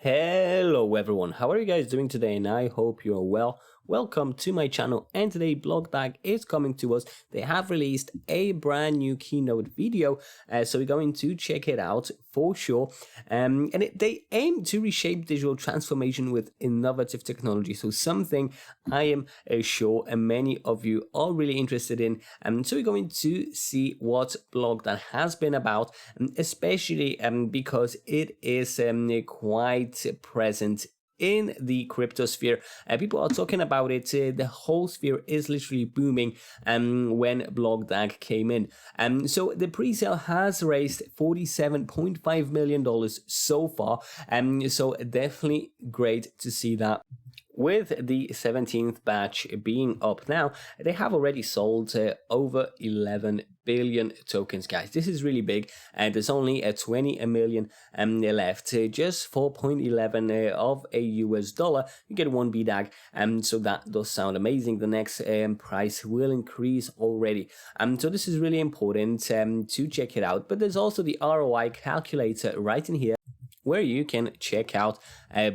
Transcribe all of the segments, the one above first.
Hello everyone, how are you guys doing today? And I hope you are well. Welcome to my channel, and today BLOCKDAG is coming to us. They have released a brand new keynote video, so we're going to check it out for sure. They aim to reshape digital transformation with innovative technology, so something I am sure many of you are really interested in. So we're going to see what BLOCKDAG has been about, especially because it is quite present in the crypto sphere. People are talking about it. The whole sphere is literally booming when BLOCKDAG came in. So the pre-sale has raised $47.5 million so far. So definitely great to see that. With the 17th batch being up now, they have already sold over 11 billion tokens, guys. This is really big, and there's only 20 million left. Just 4.11 of a US dollar, you get one BDAG, so that does sound amazing. The next price will increase already. So this is really important to check it out. But there's also the ROI calculator right in here, where you can check out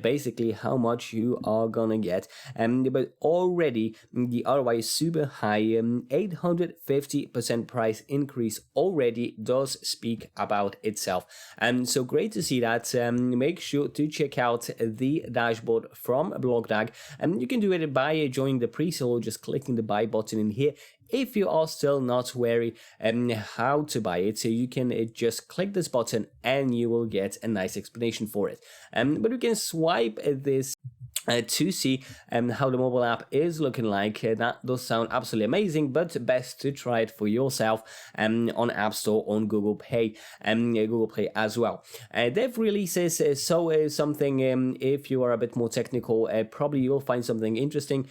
basically how much you are gonna get. But already the ROI is super high. 850% price increase already does speak about itself. So great to see that. Make sure to check out the dashboard from BLOCKDAG. You can do it by joining the pre-sale or just clicking the buy button in here. If you are still not wary how to buy it, so you can just click this button and you will get a nice explanation for it. But you can swipe this to see how the mobile app is looking like. That does sound absolutely amazing, but best to try it for yourself on App Store, on Google Play as well. Dev releases, something if you are a bit more technical, probably you'll find something interesting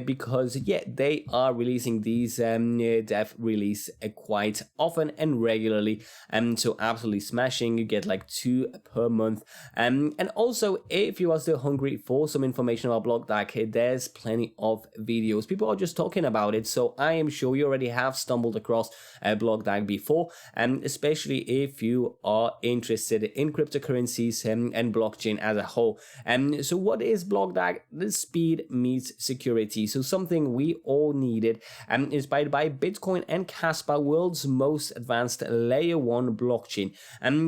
because yeah, they are releasing these dev release quite often and regularly, so absolutely smashing. You get like 2 per month, and also if you are still hungry for some information about BLOCKDAG, there's plenty of videos. People are just talking about it, so I am sure you already have stumbled across BLOCKDAG before, especially if you are interested in cryptocurrencies and blockchain as a whole. So what is BLOCKDAG? The speed meets security. So something we all needed, inspired by Bitcoin and Casper, world's most advanced layer 1 blockchain.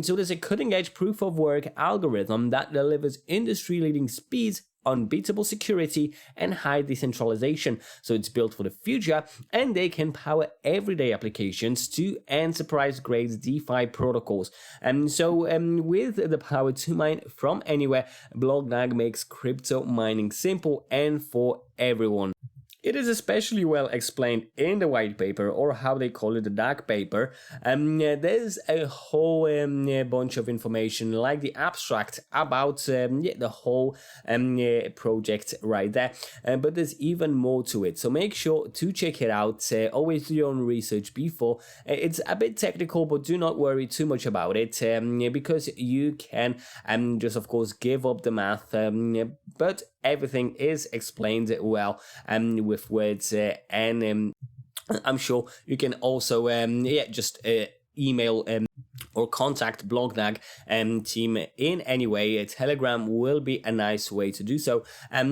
So there's a cutting-edge proof-of-work algorithm that delivers industry-leading speeds, unbeatable security, and high decentralization. So it's built for the future, and they can power everyday applications to enterprise-grade DeFi protocols. With the power to mine from anywhere, BLOCKDAG makes crypto mining simple and for everyone. It is especially well explained in the white paper, or how they call it, the DAG paper. There's a whole bunch of information, like the abstract about the whole project right there. But there's even more to it, so make sure to check it out. Always do your own research before. It's a bit technical, but do not worry too much about it, because you can just, of course, give up the math. But everything is explained well with words, and I'm sure you can also just email or contact BLOCKDAG team in any way. Telegram will be a nice way to do so,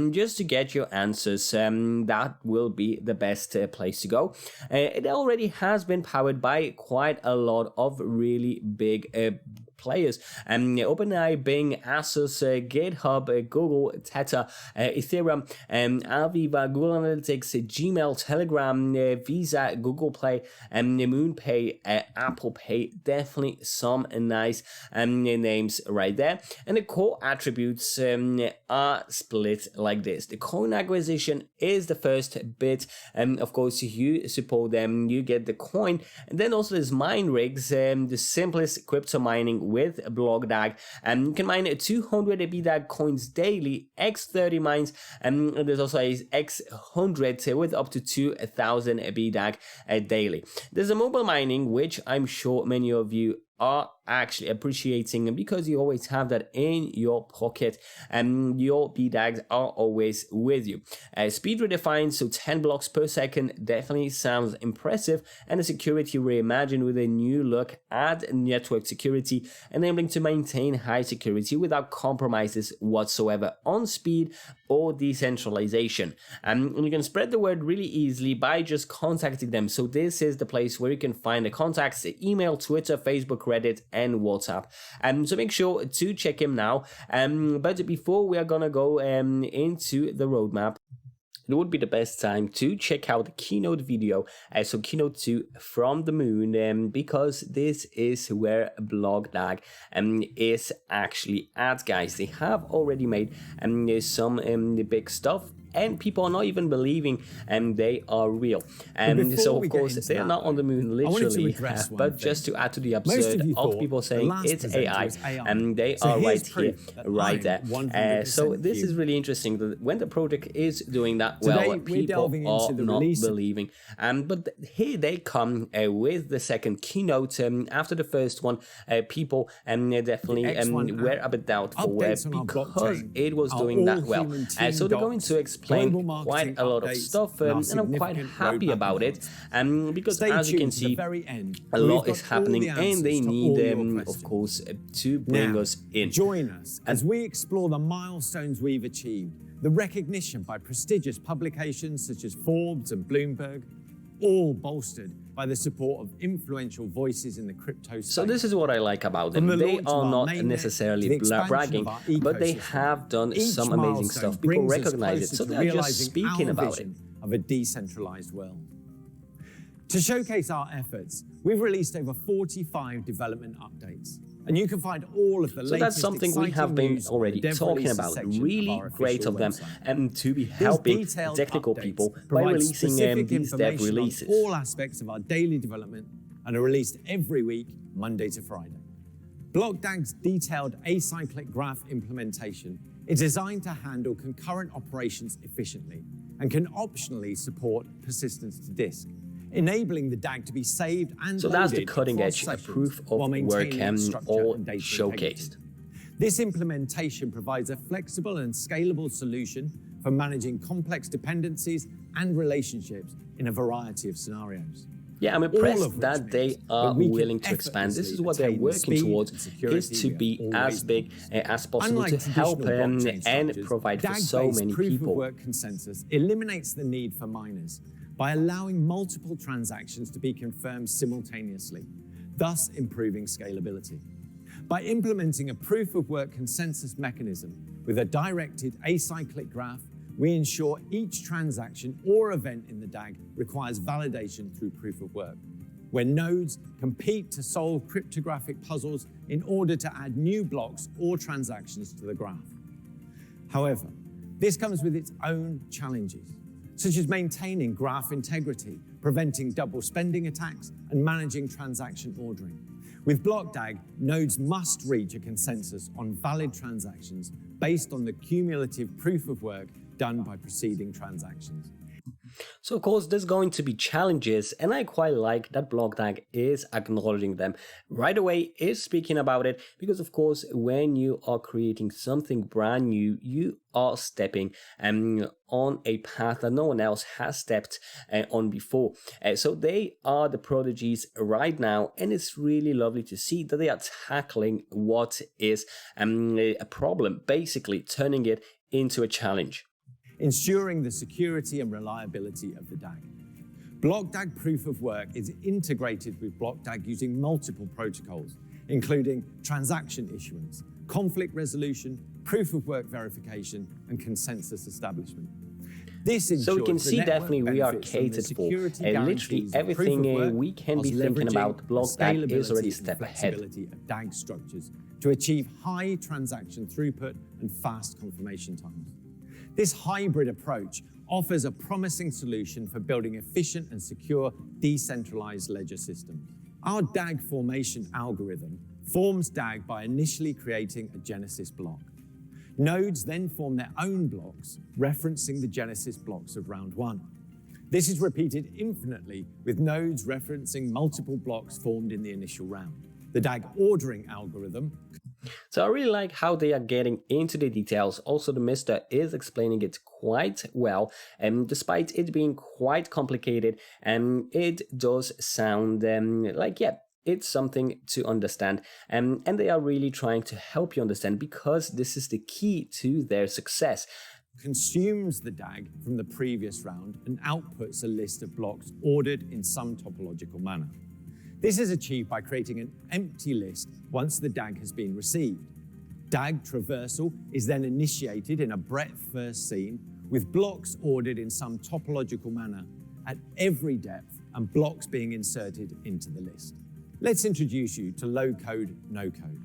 just to get your answers. That will be the best place to go. It already has been powered by quite a lot of really big players. OpenAI, Bing, Asus, GitHub, Google, Teta, Ethereum, Aviva, Google Analytics, Gmail, Telegram, Visa, Google Play, MoonPay, Apple Pay. Definitely some nice names right there. And the core attributes are split like this. The coin acquisition is the first bit. Of course, you support them, you get the coin. And then also there's mine rigs, the simplest crypto mining with BLOCKDAG. You can mine 200 BDAG coins daily, x30 mines, and there's also a x100 with up to 2,000 BDAG daily. There's a mobile mining, which I'm sure many of you are actually appreciating, because you always have that in your pocket and your BDAGs are always with you. Speed redefined, so 10 blocks per second definitely sounds impressive, and a security reimagined with a new look at network security, enabling to maintain high security without compromises whatsoever on speed or decentralization. And you can spread the word really easily by just contacting them. So this is the place where you can find the contacts: email, Twitter, Facebook, Reddit, and WhatsApp. So make sure to check him now. But before we are gonna go into the roadmap, it would be the best time to check out the Keynote video, so Keynote 2 from the moon, because this is where BLOCKDAG is actually at, guys. They have already made some big stuff, and people are not even believing they are real. So of course they are not on the moon literally, but just to add to the absurd of people saying it's AI, and they are right here, right there. So this is really interesting that when the project is doing that well, people are not believing. But here they come with the second keynote. After the first one, people definitely were a bit doubtful because it was doing that well. So they're going to explain quite a lot of stuff, and I'm quite happy about it, because as you can see, a lot is happening, and they need of course to bring us in. Join us as we explore the milestones we've achieved, the recognition by prestigious publications such as Forbes and Bloomberg, all bolstered by the support of influential voices in the crypto space. So this is what I like about them. They are not necessarily bragging, but they have done some amazing stuff. People recognize it, so they're just speaking about it. Of a decentralized world. To showcase our efforts, we've released over 45 development updates. And you can find all of the latest. So that's something we have been already talking about. Really great of them, and to be helping technical people by releasing these dev releases. All aspects of our daily development and are released every week, Monday to Friday. BLOCKDAG's detailed acyclic graph implementation is designed to handle concurrent operations efficiently and can optionally support persistence to disk, enabling the DAG to be saved and so that's the cutting edge proof of work all showcased. This implementation provides a flexible and scalable solution for managing complex dependencies and relationships in a variety of scenarios. Yeah, I'm impressed that they are willing to expand. This is what they're working towards, is to be as big as possible, to help and provide for so many people. Proof of work consensus eliminates the need for miners by allowing multiple transactions to be confirmed simultaneously, thus improving scalability. By implementing a proof of work consensus mechanism with a directed acyclic graph, we ensure each transaction or event in the DAG requires validation through proof of work, where nodes compete to solve cryptographic puzzles in order to add new blocks or transactions to the graph. However, this comes with its own challenges, such as maintaining graph integrity, preventing double spending attacks, and managing transaction ordering. With BLOCKDAG, nodes must reach a consensus on valid transactions based on the cumulative proof of work done by preceding transactions. So of course there's going to be challenges, and I quite like that BLOCKDAG is acknowledging them right away, is speaking about it, because of course when you are creating something brand new, you are stepping on a path that no one else has stepped on before. So they are the prodigies right now, and it's really lovely to see that they are tackling what is a problem, basically turning it into a challenge, ensuring the security and reliability of the DAG. BLOCKDAG proof of work is integrated with BLOCKDAG using multiple protocols, including transaction issuance, conflict resolution, proof of work verification, and consensus establishment. This ensures so we can see definitely we are catered for, and literally everything we can be thinking about, BLOCKDAG is already a step ahead. Of DAG structures to achieve high transaction throughput and fast confirmation times. This hybrid approach offers a promising solution for building efficient and secure decentralized ledger systems. Our DAG formation algorithm forms DAG by initially creating a genesis block. Nodes then form their own blocks, referencing the genesis blocks of round one. This is repeated infinitely, with nodes referencing multiple blocks formed in the initial round. The DAG ordering algorithm. So I really like how they are getting into the details. Also, the mister is explaining it quite well, and despite it being quite complicated, it does sound like, yeah, it's something to understand, and they are really trying to help you understand, because this is the key to their success. Consumes the DAG from the previous round and outputs a list of blocks ordered in some topological manner. This is achieved by creating an empty list once the DAG has been received. DAG traversal is then initiated in a breadth first seen, with blocks ordered in some topological manner at every depth and blocks being inserted into the list. Let's introduce you to low code, no code.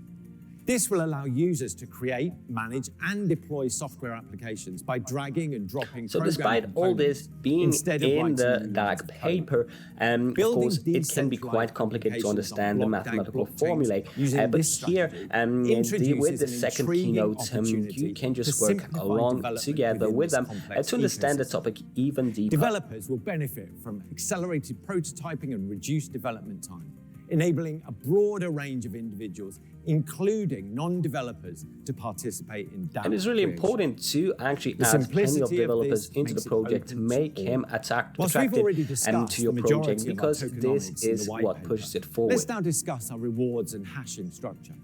This will allow users to create, manage, and deploy software applications by dragging and dropping. So despite all this being in the DAG paper, of course, it can be quite complicated to understand the mathematical formulae. But here, with the second keynote, you can just work along together with them to understand the topic even deeper. Developers will benefit from accelerated prototyping and reduced development time, enabling a broader range of individuals, including non-developers, to participate in DAG. And it's really important to actually add plenty of developers into the project, make him attracted to your project, because this is what pushes it forward. Let's now discuss our rewards and hashing structure.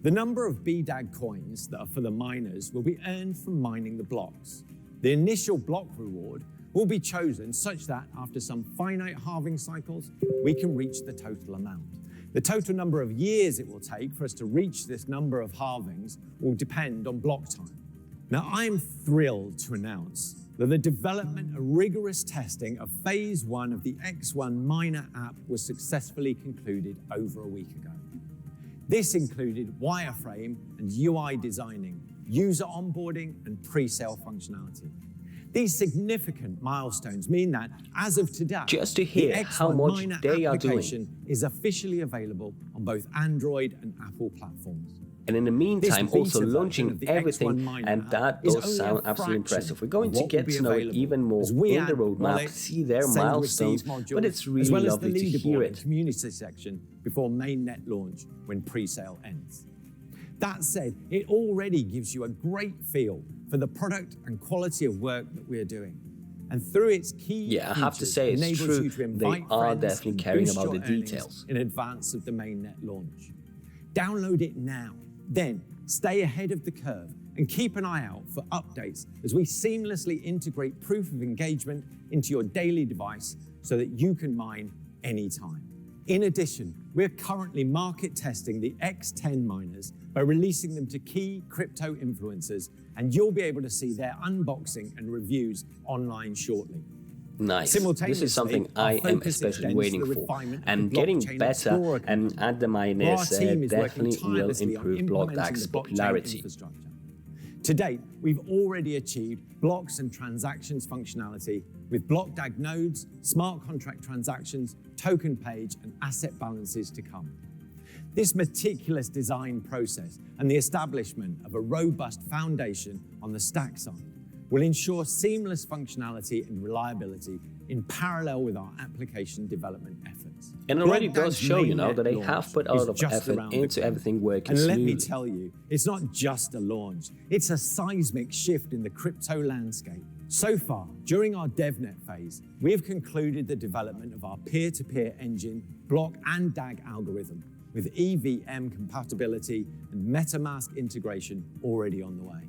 The number of BDAG coins that are for the miners will be earned from mining the blocks. The initial block reward will be chosen such that after some finite halving cycles, we can reach the total amount. The total number of years it will take for us to reach this number of halvings will depend on block time. Now, I'm thrilled to announce that the development and rigorous testing of phase 1 of the X1 miner app was successfully concluded over a week ago. This included wireframe and UI designing, user onboarding, and pre-sale functionality. These significant milestones mean that, as of today, just to hear how much they are doing, is officially available on both Android and Apple platforms. And in the meantime, also launching everything, and that does sound absolutely impressive. We're going to get to know it even more in the roadmap, see their milestones, but it's really lovely to hear it. Community section before mainnet launch when pre-sale ends. That said, it already gives you a great feel for the product and quality of work that we're doing. And through its key I have to say it's true, they are definitely caring about the details. In advance of the mainnet launch. Download it now, then stay ahead of the curve and keep an eye out for updates as we seamlessly integrate proof of engagement into your daily device so that you can mine anytime. In addition, we're currently market testing the X10 miners by releasing them to key crypto influencers, and you'll be able to see their unboxing and reviews online shortly. Nice. This is something I am especially waiting for. And getting better at the miners definitely will improve BLOCKDAG's popularity. To date, we've already achieved blocks and transactions functionality with BLOCKDAG nodes, smart contract transactions, token page, and asset balances to come. This meticulous design process and the establishment of a robust foundation on the stack side will ensure seamless functionality and reliability in parallel with our application development efforts. And it already does show, that they have put a lot of effort into everything working smoothly. And let me tell you, it's not just a launch, it's a seismic shift in the crypto landscape. So far, during our DevNet phase, we have concluded the development of our peer-to-peer engine, block and DAG algorithm, with EVM compatibility and MetaMask integration already on the way.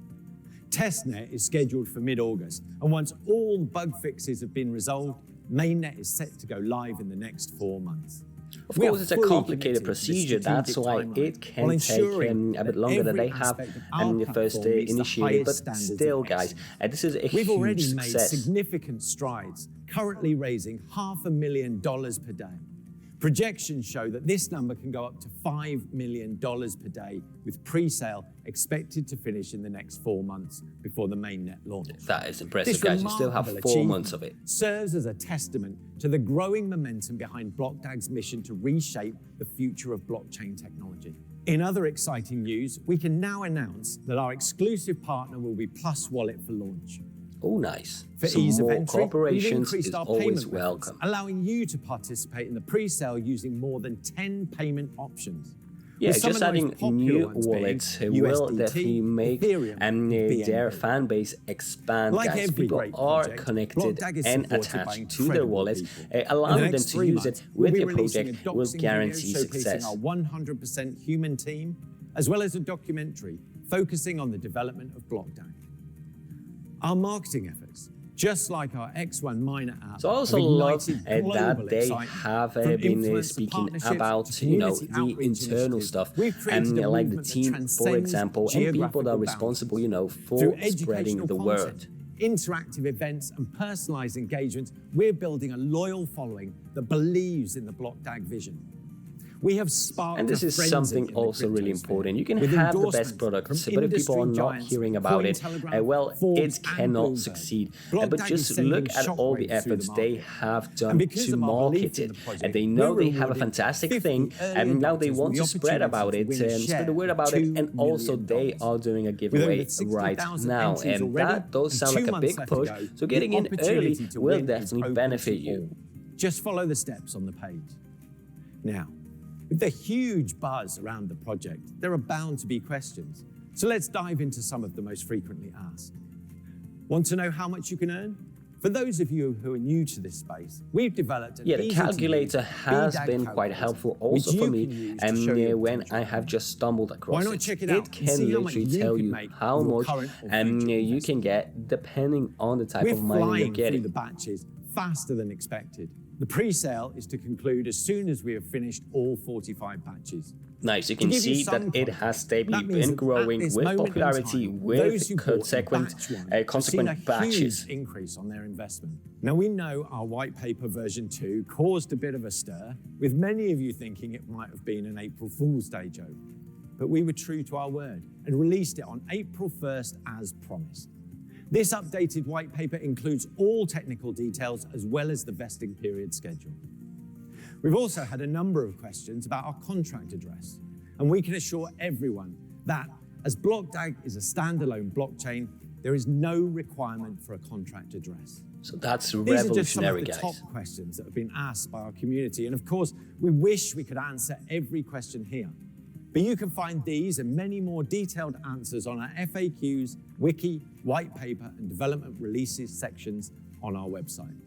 Testnet is scheduled for mid-August, and once all bug fixes have been resolved, mainnet is set to go live in the next 4 months. Of course, it's a complicated procedure, that's why it can take a bit longer than they have the first initiated, but still, guys, this is a huge success. We've already made significant strides, currently raising $500,000 per day. Projections show that this number can go up to $5 million per day, with pre-sale expected to finish in the next 4 months before the mainnet launch. That is impressive, guys. You still have 4 months of it. Serves as a testament to the growing momentum behind BLOCKDAG's mission to reshape the future of blockchain technology. In other exciting news, we can now announce that our exclusive partner will be Plus Wallet for launch. Oh, nice. For Some ease of more entry, we've cooperations increased is our always payment methods, welcome. allowing you to participate in the pre-sale using more than 10 payment options. Yeah, With some just of the most adding popular new ones being wallets will USDT, definitely make Ethereum, and their BNB. fan base expand, Like guys. every People great are project, connected BlockDAG is and supported by attached to their incredible wallets. people. In Allowing the them next to 3 use it months, we'll with be your releasing project a will doxing guarantee video showcasing success. our 100% human team, as well as a documentary focusing on the development of BlockDAG. Our marketing efforts, just like our X1 miner app, So I also have love ignited global that they excitement. have From been influencer speaking partnerships about, to you know, community the outreach internal initiatives, stuff, we've created a like the movement that team, for transcends example, and people that geographical are responsible, you know, for Through spreading educational the content, word. interactive events, and personalized engagements, we're building a loyal following that believes in the BlockDAG vision. We have sparked And this a is frenzy something in the also really crypto sphere, important. You can with have the endorsements best products, from but if people are industry not giants, hearing about it, Cointelegraph, well, Forbes, it and cannot Bloomberg. succeed. BlockDAG But is just sending look at all the shockwaves through efforts the they market. have done And because to of our belief market in it. the project, And they know we're they have a rewarding fantastic 50 thing, early and now they adopters want with to the spread about opportunity it, to win a spread the share word of about it, $2 and also they million. are doing a With giveaway over 60,000 right now. entries And already that does and sound 2 like a months big left to push, go, so getting the in early opportunity to will win is definitely open benefit to you. all. Just follow the steps on the page. Now, with the huge buzz around the project, there are bound to be questions. So let's dive into some of the most frequently asked. Want to know how much you can earn? For those of you who are new to this space, we've developed an the calculator has BDAG been quite calculator, helpful which also you for can me, use to and show your when potential I have just stumbled across Why not check it out and can see how much literally you tell can you make how with your much current or future you can investment. get depending on the type We're of mining you're flying through getting. the batches faster than expected. The pre-sale is to conclude as soon as we have finished all 45 batches. Nice, you can give you see that some it has stably That means been that at growing this with moment in popularity, time, with those who bought consequent, batch one have seen a consequent batches. huge increase on their investment. Now we know our white paper version 2 caused a bit of a stir, with many of you thinking it might have been an April Fool's Day joke. But we were true to our word and released it on April 1st as promised. This updated white paper includes all technical details as well as the vesting period schedule. We've also had a number of questions about our contract address, and we can assure everyone that as BlockDAG is a standalone blockchain, there is no requirement for a contract address. So that's These are just some of revolutionary, the guys. top questions that have been asked by our community, and of course, we wish we could answer every question here. But you can find these and many more detailed answers on our FAQs, wiki, white paper, and development releases sections on our website.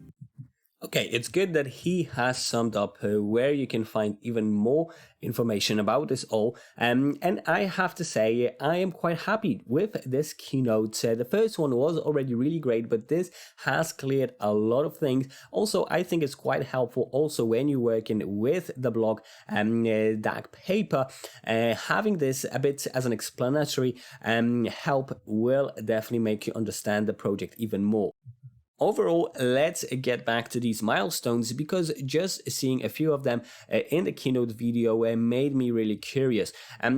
Okay, it's good that he has summed up where you can find even more information about this all. And I have to say, I am quite happy with this keynote. The first one was already really great, but this has cleared a lot of things. Also, I think it's quite helpful also when you're working with the Block DAG paper. Having this a bit as an explanatory help will definitely make you understand the project even more. Overall, let's get back to these milestones, because just seeing a few of them in the keynote video made me really curious.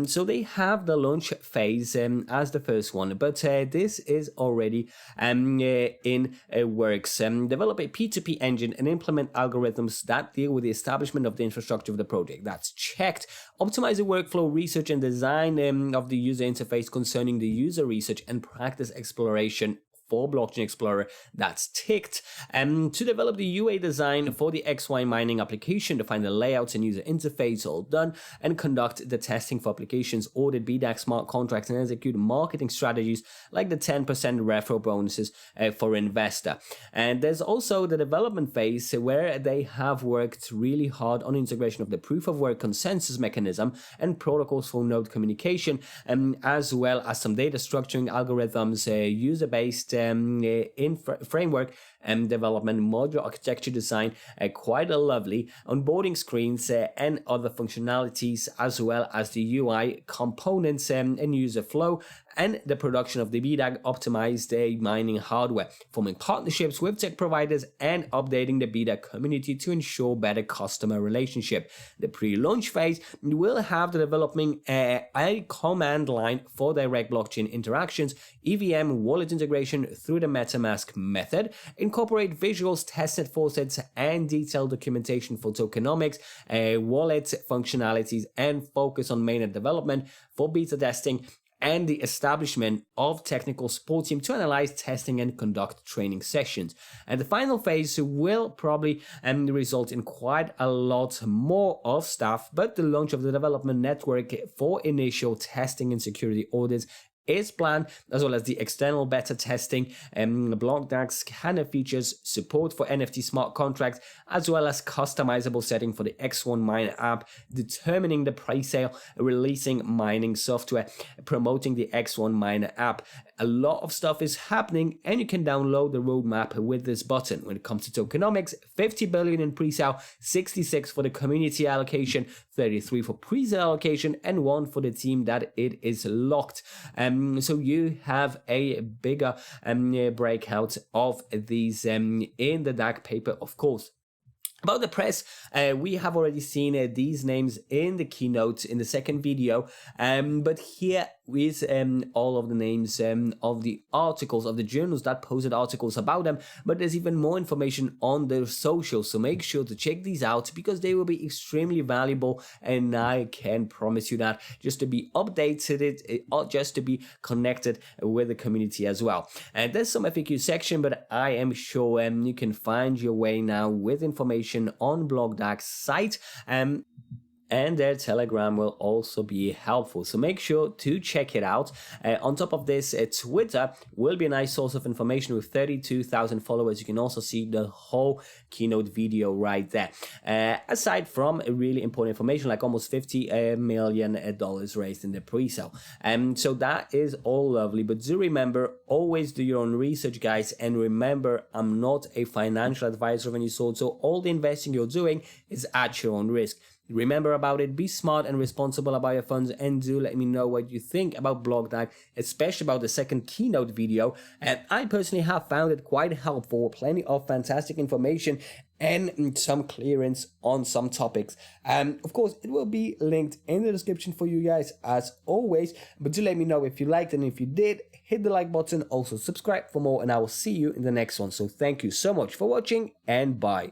So they have the launch phase as the first one, but this is already in works. Develop a P2P engine and implement algorithms that deal with the establishment of the infrastructure of the project. That's checked. Optimize the workflow, research and design of the user interface concerning the user research and practice exploration for Blockchain Explorer, that's ticked. To develop the UA design for the XY mining application, define the layouts and user interface, all done, and conduct the testing for applications, audit BDAG smart contracts, and execute marketing strategies like the 10% referral bonuses for investor. And there's also the development phase where they have worked really hard on integration of the proof of work consensus mechanism and protocols for node communication, as well as some data structuring algorithms, user-based framework and development, modular architecture design, quite a lovely onboarding screens and other functionalities, as well as the UI components and user flow, and the production of the BDAG optimized mining hardware, forming partnerships with tech providers and updating the BDAG community to ensure better customer relationship. The pre-launch phase will have the developing a command line for direct blockchain interactions, EVM wallet integration through the MetaMask method, incorporate visuals, testnet faucets, and detailed documentation for tokenomics, wallet functionalities, and focus on mainnet development for beta testing and the establishment of technical support team to analyze testing and conduct training sessions. And the final phase will probably result in quite a lot more of staff, but the launch of the development network for initial testing and security audits is planned, as well as the external beta testing. BLOCKDAG scanner features support for NFT smart contracts, as well as customizable setting for the X1 miner app, determining the pre-sale, releasing mining software, promoting the X1 miner app. A lot of stuff is happening, and you can download the roadmap with this button. When it comes to tokenomics, 50 billion in pre-sale, 66 for the community allocation, 33 for pre-sale allocation, and 1 for the team that it is locked. So you have a bigger breakout of these in the DAG paper, of course. About the press, we have already seen these names in the keynote in the second video, but here is all of the names of the articles, of the journals that posted articles about them, but there's even more information on their socials, so make sure to check these out because they will be extremely valuable, and I can promise you that, just to be updated, just to be connected with the community as well. And there's some FAQ section, but I am sure you can find your way now with information on BLOCKDAG's site, and their Telegram will also be helpful, so make sure to check it out. On top of this, Twitter will be a nice source of information with 32,000 followers. You can also see the whole keynote video right there, aside from really important information like almost $50 million raised in the pre-sale. So that is all lovely, but do remember, always do your own research, guys, and remember, I'm not a financial advisor of any sort, so all the investing you're doing is at your own risk. Remember about it, be smart and responsible about your funds, and do let me know what you think about BLOCKDAG, especially about the second keynote video. And I personally have found it quite helpful, plenty of fantastic information and some clearance on some topics. Of course, it will be linked in the description for you guys as always, but do let me know if you liked it, and if you did, hit the like button, also subscribe for more, and I will see you in the next one. So thank you so much for watching, and bye.